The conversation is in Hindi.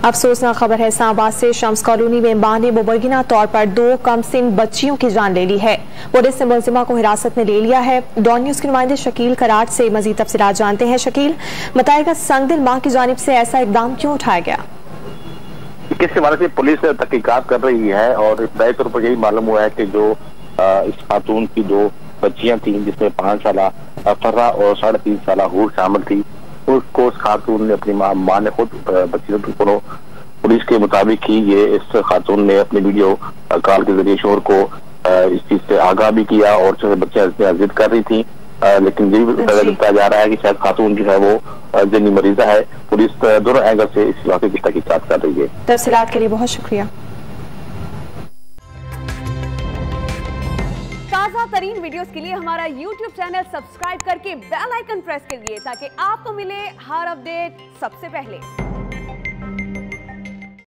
अफसोसनाक खबर है इस्लामाबाद से। शम्स कॉलोनी में मां ने मुबैना तौर पर 2 कमसिन बच्चियों की जान ले ली है। पुलिस ने मुलजिमा को हिरासत में ले लिया है। डॉन न्यूज के नुमाइंदे शकील कराट से मजीद तफसीलात जानते हैं। शकील, बताएगा संगदिल मां की जानिब से ऐसा इकदाम क्यों उठाया गया? किस हवाले से पुलिस तहकीकात कर रही है और इब्तदाई तौर पर यही मालूम हुआ है कि जो इस खातून की 2 बच्चियां थी, जिसमें 5 साल फर्रा और 3.5 साल हूर शामिल थी, उसको उस खातून ने अपनी माँ ने खुद बच्ची को पुलिस के मुताबिक ही ये इस खातून ने अपनी वीडियो कॉल के जरिए शोर को इस चीज से आगाह भी किया और बच्चियां जिद कर रही थी। लेकिन ये भी बताया जा रहा है कि शायद खातून जो है वो जनी मरीजा है। पुलिस दोनों एंगल से इस वाक़े की तहकीकात कर रही है। तफसीलात के लिए बहुत शुक्रिया। ताज़ा तरीन वीडियोस के लिए हमारा YouTube चैनल सब्सक्राइब करके बेल आइकन प्रेस करिए ताकि आपको मिले हर अपडेट सबसे पहले।